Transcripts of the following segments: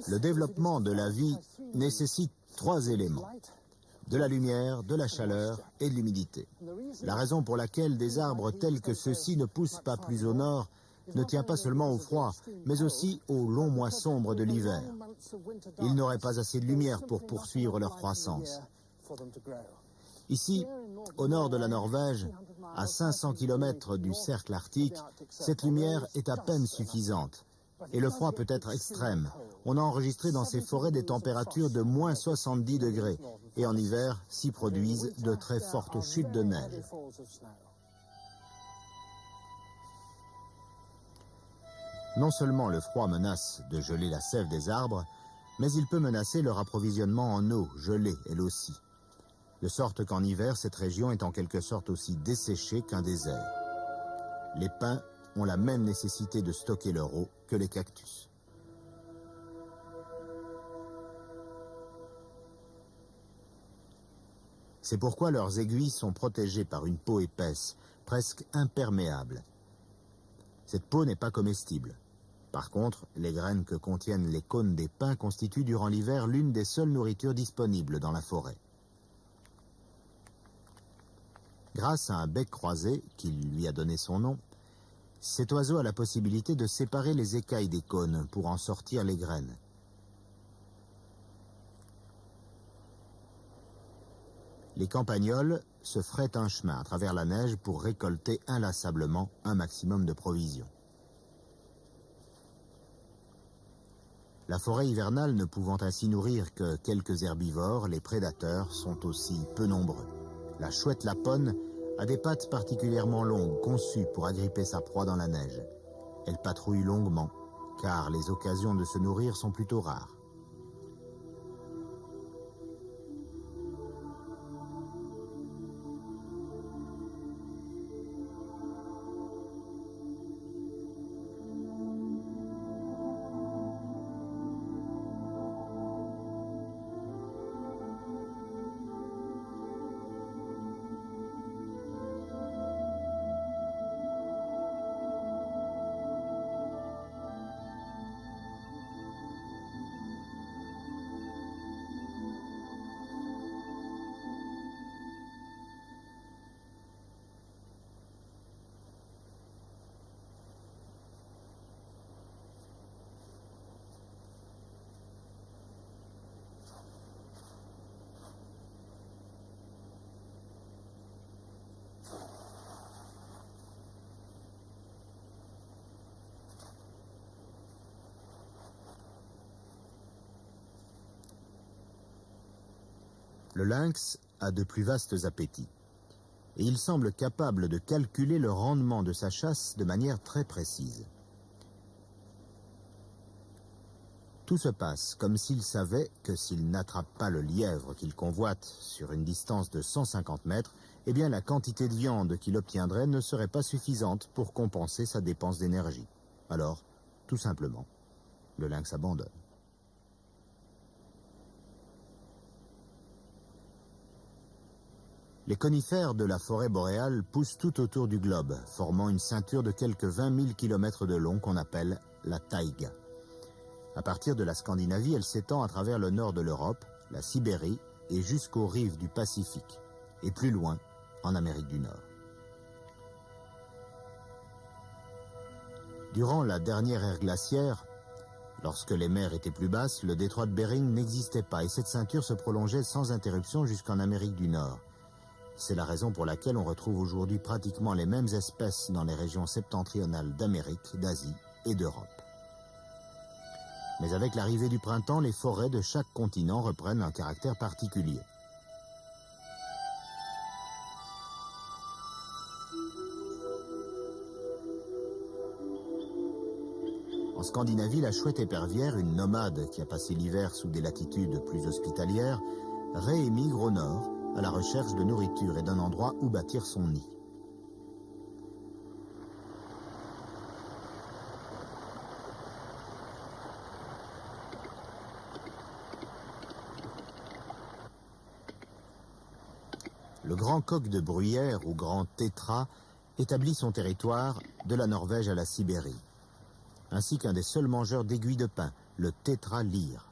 Le développement de la vie nécessite 3 éléments: de la lumière, de la chaleur et de l'humidité. La raison pour laquelle des arbres tels que ceux-ci ne poussent pas plus au nord ne tient pas seulement au froid, mais aussi aux longs mois sombres de l'hiver. Ils n'auraient pas assez de lumière pour poursuivre leur croissance. Ici, au nord de la Norvège, à 500 km du cercle arctique, cette lumière est à peine suffisante. Et le froid peut être extrême. On a enregistré dans ces forêts des températures de moins 70 degrés. Et en hiver, s'y produisent de très fortes chutes de neige. Non seulement le froid menace de geler la sève des arbres, mais il peut menacer leur approvisionnement en eau, gelée elle aussi. De sorte qu'en hiver, cette région est en quelque sorte aussi desséchée qu'un désert. Les pins ont la même nécessité de stocker leur eau que les cactus. C'est pourquoi leurs aiguilles sont protégées par une peau épaisse, presque imperméable. Cette peau n'est pas comestible. Par contre, les graines que contiennent les cônes des pins constituent durant l'hiver l'une des seules nourritures disponibles dans la forêt. Grâce à un bec croisé, qui lui a donné son nom, cet oiseau a la possibilité de séparer les écailles des cônes pour en sortir les graines. Les campagnols se frayent un chemin à travers la neige pour récolter inlassablement un maximum de provisions. La forêt hivernale ne pouvant ainsi nourrir que quelques herbivores, les prédateurs sont aussi peu nombreux. La chouette laponne a des pattes particulièrement longues, conçues pour agripper sa proie dans la neige. Elle patrouille longuement, car les occasions de se nourrir sont plutôt rares. Le lynx a de plus vastes appétits, et il semble capable de calculer le rendement de sa chasse de manière très précise. Tout se passe comme s'il savait que s'il n'attrape pas le lièvre qu'il convoite sur une distance de 150 mètres, eh bien la quantité de viande qu'il obtiendrait ne serait pas suffisante pour compenser sa dépense d'énergie. Alors, tout simplement, le lynx abandonne. Les conifères de la forêt boréale poussent tout autour du globe, formant une ceinture de quelques 20 000 km de long qu'on appelle la taïga. À partir de la Scandinavie, elle s'étend à travers le nord de l'Europe, la Sibérie et jusqu'aux rives du Pacifique, et plus loin, en Amérique du Nord. Durant la dernière ère glaciaire, lorsque les mers étaient plus basses, le détroit de Bering n'existait pas et cette ceinture se prolongeait sans interruption jusqu'en Amérique du Nord. C'est la raison pour laquelle on retrouve aujourd'hui pratiquement les mêmes espèces dans les régions septentrionales d'Amérique, d'Asie et d'Europe. Mais avec l'arrivée du printemps, les forêts de chaque continent reprennent un caractère particulier. En Scandinavie, la chouette épervière, une nomade qui a passé l'hiver sous des latitudes plus hospitalières, réémigre au nord à la recherche de nourriture et d'un endroit où bâtir son nid. Le grand coq de bruyère ou grand tétras établit son territoire de la Norvège à la Sibérie, ainsi qu'un des seuls mangeurs d'aiguilles de pin, le tétralyre.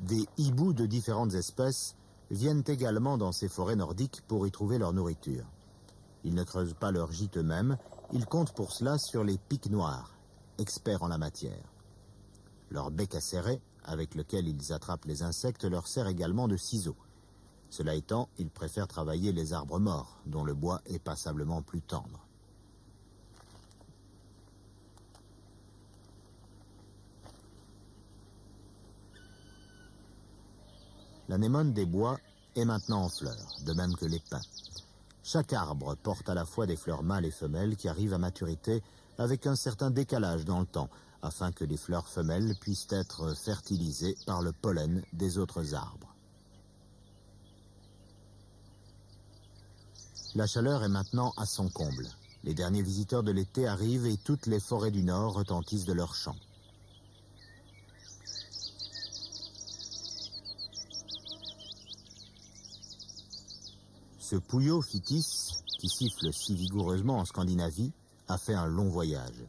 Des hiboux de différentes espèces viennent également dans ces forêts nordiques pour y trouver leur nourriture. Ils ne creusent pas leur gîte eux-mêmes, ils comptent pour cela sur les pics noirs, experts en la matière. Leur bec acéré, avec lequel ils attrapent les insectes, leur sert également de ciseaux. Cela étant, ils préfèrent travailler les arbres morts, dont le bois est passablement plus tendre. L'anémone des bois est maintenant en fleurs, de même que les pins. Chaque arbre porte à la fois des fleurs mâles et femelles qui arrivent à maturité avec un certain décalage dans le temps, afin que les fleurs femelles puissent être fertilisées par le pollen des autres arbres. La chaleur est maintenant à son comble. Les derniers visiteurs de l'été arrivent et toutes les forêts du Nord retentissent de leurs chants. Ce Puyo Phitis, qui siffle si vigoureusement en Scandinavie, a fait un long voyage.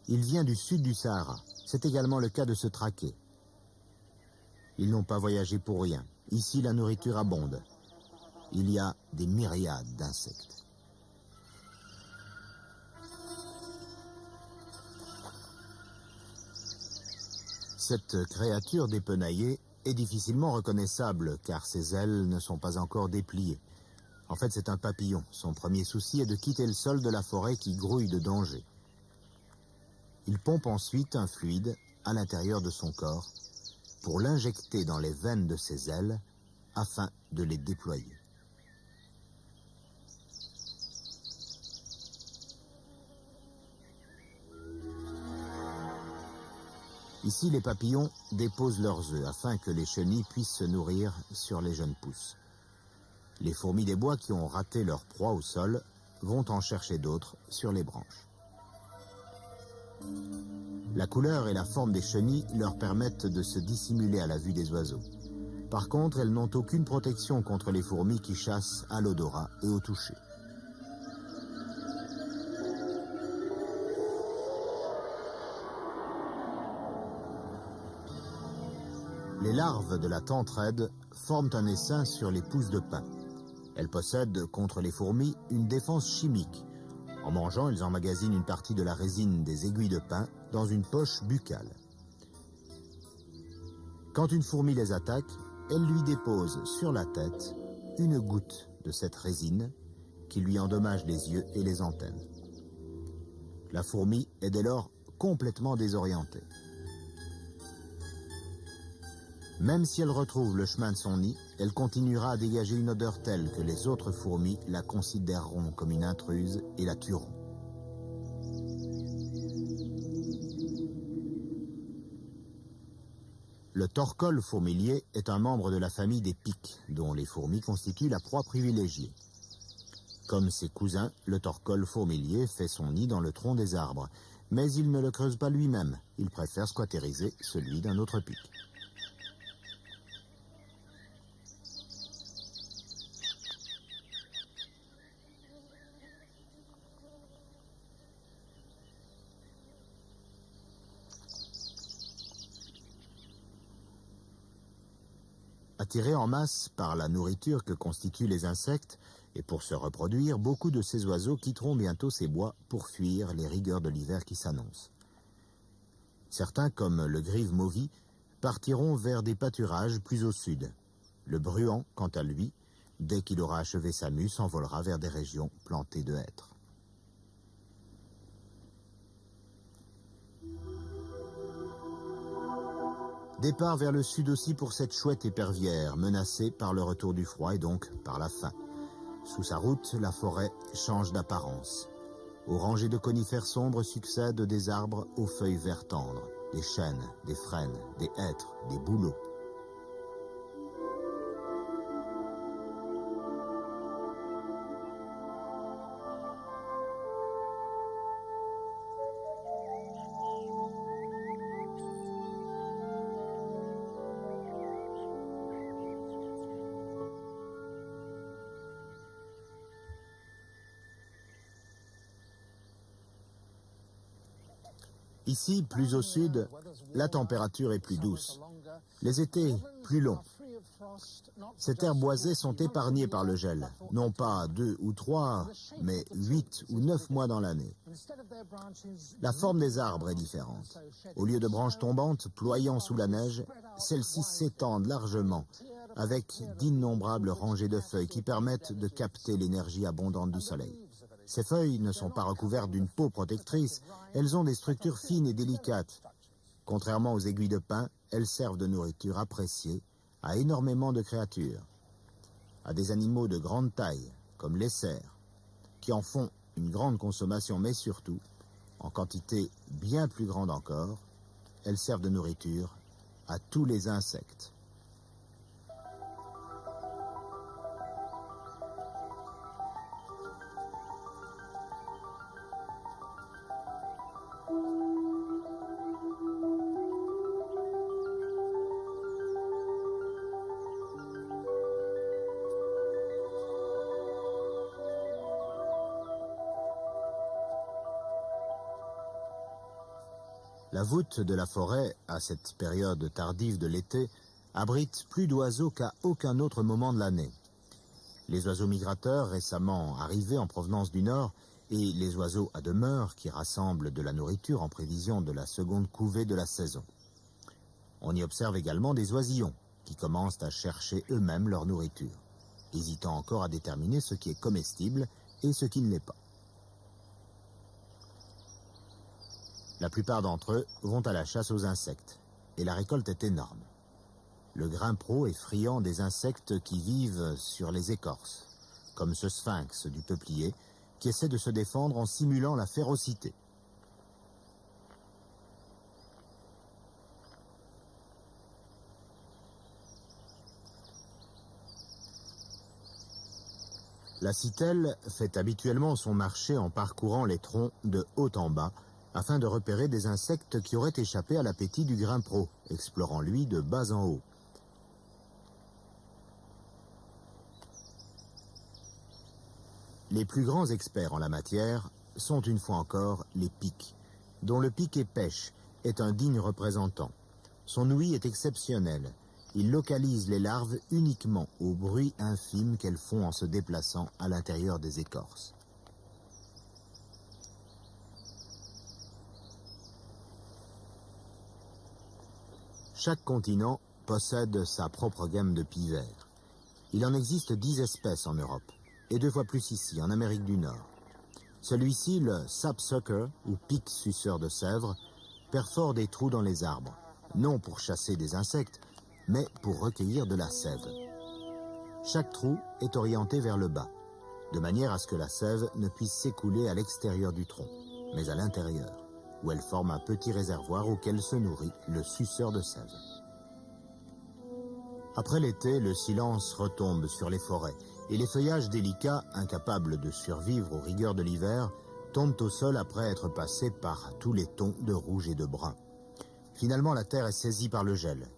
Il vient du sud du Sahara. C'est également le cas de ce traqué. Ils n'ont pas voyagé pour rien. Ici, la nourriture abonde. Il y a des myriades d'insectes. Cette créature dépenaillée est difficilement reconnaissable car ses ailes ne sont pas encore dépliées. En fait, c'est un papillon. Son premier souci est de quitter le sol de la forêt qui grouille de danger. Il pompe ensuite un fluide à l'intérieur de son corps pour l'injecter dans les veines de ses ailes afin de les déployer. Ici, les papillons déposent leurs œufs afin que les chenilles puissent se nourrir sur les jeunes pousses. Les fourmis des bois qui ont raté leur proie au sol vont en chercher d'autres sur les branches. La couleur et la forme des chenilles leur permettent de se dissimuler à la vue des oiseaux. Par contre, elles n'ont aucune protection contre les fourmis qui chassent à l'odorat et au toucher. Les larves de la tentraide forment un essaim sur les pousses de pin. Elles possèdent, contre les fourmis, une défense chimique. En mangeant, elles emmagasinent une partie de la résine des aiguilles de pin dans une poche buccale. Quand une fourmi les attaque, elle lui dépose sur la tête une goutte de cette résine qui lui endommage les yeux et les antennes. La fourmi est dès lors complètement désorientée. Même si elle retrouve le chemin de son nid, elle continuera à dégager une odeur telle que les autres fourmis la considéreront comme une intruse et la tueront. Le torcol fourmilier est un membre de la famille des pics, dont les fourmis constituent la proie privilégiée. Comme ses cousins, le torcol fourmilier fait son nid dans le tronc des arbres, mais il ne le creuse pas lui-même, il préfère squattériser celui d'un autre pic. Attirés en masse par la nourriture que constituent les insectes, et pour se reproduire, beaucoup de ces oiseaux quitteront bientôt ces bois pour fuir les rigueurs de l'hiver qui s'annoncent. Certains, comme le grive mauvi, partiront vers des pâturages plus au sud. Le bruant, quant à lui, dès qu'il aura achevé sa mue, s'envolera vers des régions plantées de hêtres. Départ vers le sud aussi pour cette chouette épervière, menacée par le retour du froid et donc par la faim. Sous sa route, la forêt change d'apparence. Aux rangées de conifères sombres succèdent des arbres aux feuilles vert tendres, des chênes, des frênes, des hêtres, des bouleaux. Ici, plus au sud, la température est plus douce. Les étés, plus longs. Ces terres boisées sont épargnées par le gel, non pas 2 ou 3, mais 8 ou 9 mois dans l'année. La forme des arbres est différente. Au lieu de branches tombantes, ployant sous la neige, celles-ci s'étendent largement, avec d'innombrables rangées de feuilles qui permettent de capter l'énergie abondante du soleil. Ces feuilles ne sont pas recouvertes d'une peau protectrice, elles ont des structures fines et délicates. Contrairement aux aiguilles de pin, elles servent de nourriture appréciée à énormément de créatures, à des animaux de grande taille, comme les cerfs, qui en font une grande consommation, mais surtout, en quantité bien plus grande encore, elles servent de nourriture à tous les insectes. La voûte de la forêt, à cette période tardive de l'été, abrite plus d'oiseaux qu'à aucun autre moment de l'année. Les oiseaux migrateurs récemment arrivés en provenance du nord et les oiseaux à demeure qui rassemblent de la nourriture en prévision de la seconde couvée de la saison. On y observe également des oisillons qui commencent à chercher eux-mêmes leur nourriture, hésitant encore à déterminer ce qui est comestible et ce qui ne l'est pas. La plupart d'entre eux vont à la chasse aux insectes, et la récolte est énorme. Le grimpero est friand des insectes qui vivent sur les écorces, comme ce sphinx du peuplier, qui essaie de se défendre en simulant la férocité. La citelle fait habituellement son marché en parcourant les troncs de haut en bas, afin de repérer des insectes qui auraient échappé à l'appétit du grimpero, explorant lui de bas en haut. Les plus grands experts en la matière sont une fois encore les pics, dont le pic épêche est un digne représentant. Son ouïe est exceptionnelle. Il localise les larves uniquement au bruit infime qu'elles font en se déplaçant à l'intérieur des écorces. Chaque continent possède sa propre gamme de pivers. Il en existe 10 espèces en Europe, et 2 fois plus ici, en Amérique du Nord. Celui-ci, le sapsucker, ou pic suceur de sève, perfore des trous dans les arbres, non pour chasser des insectes, mais pour recueillir de la sève. Chaque trou est orienté vers le bas, de manière à ce que la sève ne puisse s'écouler à l'extérieur du tronc, mais à l'intérieur, où elle forme un petit réservoir auquel se nourrit le suceur de sève. Après l'été, le silence retombe sur les forêts, et les feuillages délicats, incapables de survivre aux rigueurs de l'hiver, tombent au sol après être passés par tous les tons de rouge et de brun. Finalement, la terre est saisie par le gel.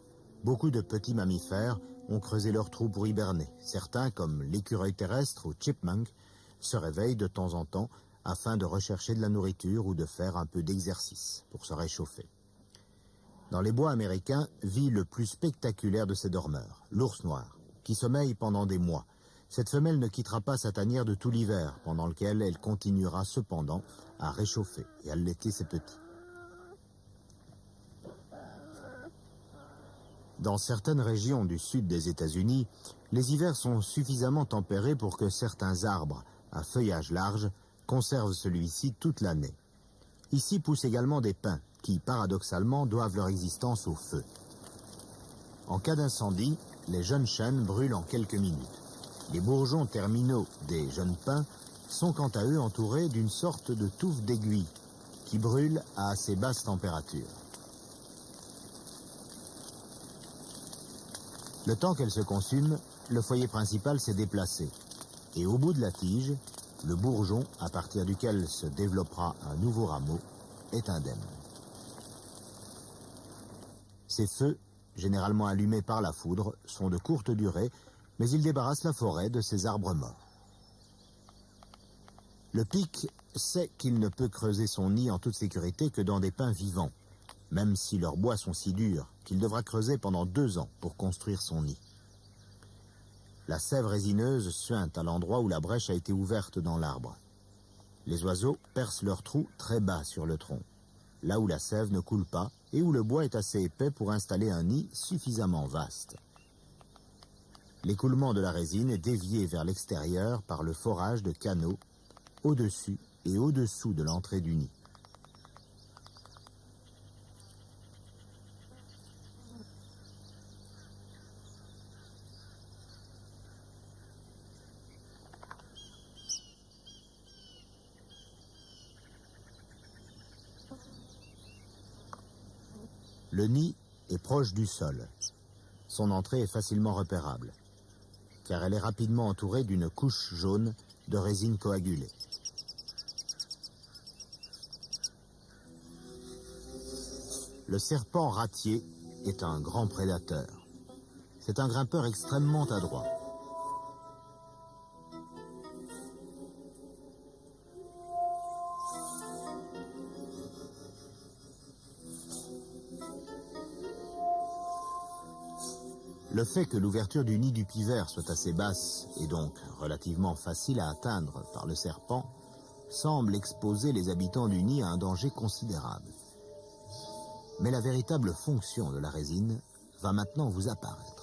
Beaucoup de petits mammifères ont creusé leurs trous pour hiberner. Certains, comme l'écureuil terrestre ou chipmunk, se réveillent de temps en temps afin de rechercher de la nourriture ou de faire un peu d'exercice pour se réchauffer. Dans les bois américains vit le plus spectaculaire de ces dormeurs, l'ours noir, qui sommeille pendant des mois. Cette femelle ne quittera pas sa tanière de tout l'hiver, pendant lequel elle continuera cependant à réchauffer et à allaiter ses petits. Dans certaines régions du sud des États-Unis, les hivers sont suffisamment tempérés pour que certains arbres à feuillage large conservent celui-ci toute l'année. Ici poussent également des pins qui, paradoxalement, doivent leur existence au feu. En cas d'incendie, les jeunes chênes brûlent en quelques minutes. Les bourgeons terminaux des jeunes pins sont quant à eux entourés d'une sorte de touffe d'aiguille qui brûle à assez basse température. Le temps qu'elle se consume, le foyer principal s'est déplacé. Et au bout de la tige, le bourgeon, à partir duquel se développera un nouveau rameau, est indemne. Ces feux, généralement allumés par la foudre, sont de courte durée, mais ils débarrassent la forêt de ses arbres morts. Le pic sait qu'il ne peut creuser son nid en toute sécurité que dans des pins vivants, même si leurs bois sont si durs qu'il devra creuser pendant 2 ans pour construire son nid. La sève résineuse suinte à l'endroit où la brèche a été ouverte dans l'arbre. Les oiseaux percent leur trou très bas sur le tronc, là où la sève ne coule pas et où le bois est assez épais pour installer un nid suffisamment vaste. L'écoulement de la résine est dévié vers l'extérieur par le forage de canaux au-dessus et au-dessous de l'entrée du nid. Le nid est proche du sol. Son entrée est facilement repérable, car elle est rapidement entourée d'une couche jaune de résine coagulée. Le serpent ratier est un grand prédateur. C'est un grimpeur extrêmement adroit. Le fait que l'ouverture du nid du pivert soit assez basse et donc relativement facile à atteindre par le serpent semble exposer les habitants du nid à un danger considérable. Mais la véritable fonction de la résine va maintenant vous apparaître.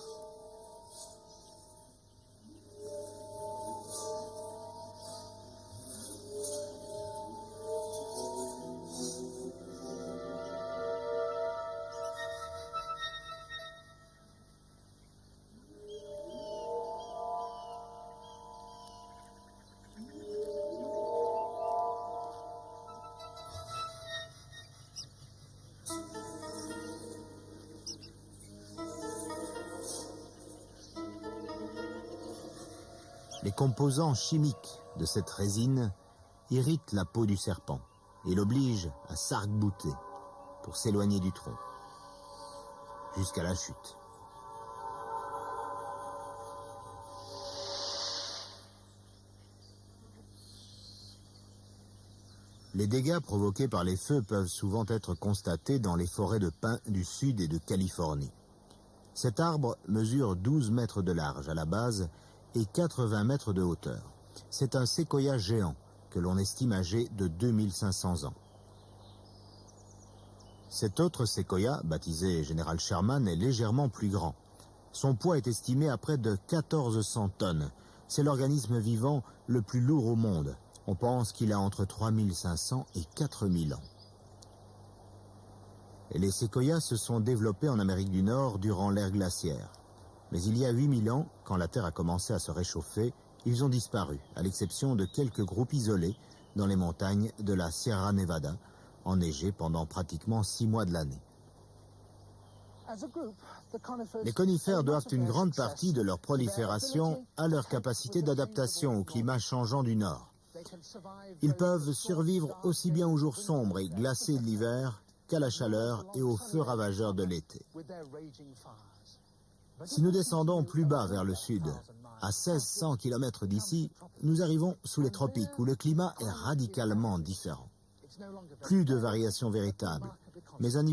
Les composants chimiques de cette résine irritent la peau du serpent et l'obligent à s'arc-bouter pour s'éloigner du tronc, jusqu'à la chute. Les dégâts provoqués par les feux peuvent souvent être constatés dans les forêts de pins du sud et de Californie. Cet arbre mesure 12 mètres de large à la base et 80 mètres de hauteur. C'est un séquoia géant que l'on estime âgé de 2500 ans. Cet autre séquoia, baptisé Général Sherman, est légèrement plus grand. Son poids est estimé à près de 1400 tonnes. C'est l'organisme vivant le plus lourd au monde. On pense qu'il a entre 3500 et 4000 ans. Et les séquoias se sont développés en Amérique du Nord durant l'ère glaciaire. Mais il y a 8000 ans, quand la Terre a commencé à se réchauffer, ils ont disparu, à l'exception de quelques groupes isolés dans les montagnes de la Sierra Nevada, enneigées pendant pratiquement 6 mois de l'année. Les conifères doivent une grande partie de leur prolifération à leur capacité d'adaptation au climat changeant du Nord. Ils peuvent survivre aussi bien aux jours sombres et glacés de l'hiver qu'à la chaleur et aux feux ravageurs de l'été. Si nous descendons plus bas vers le sud, à 1600 km d'ici, nous arrivons sous les tropiques où le climat est radicalement différent. Plus de variations véritables, mais un niveau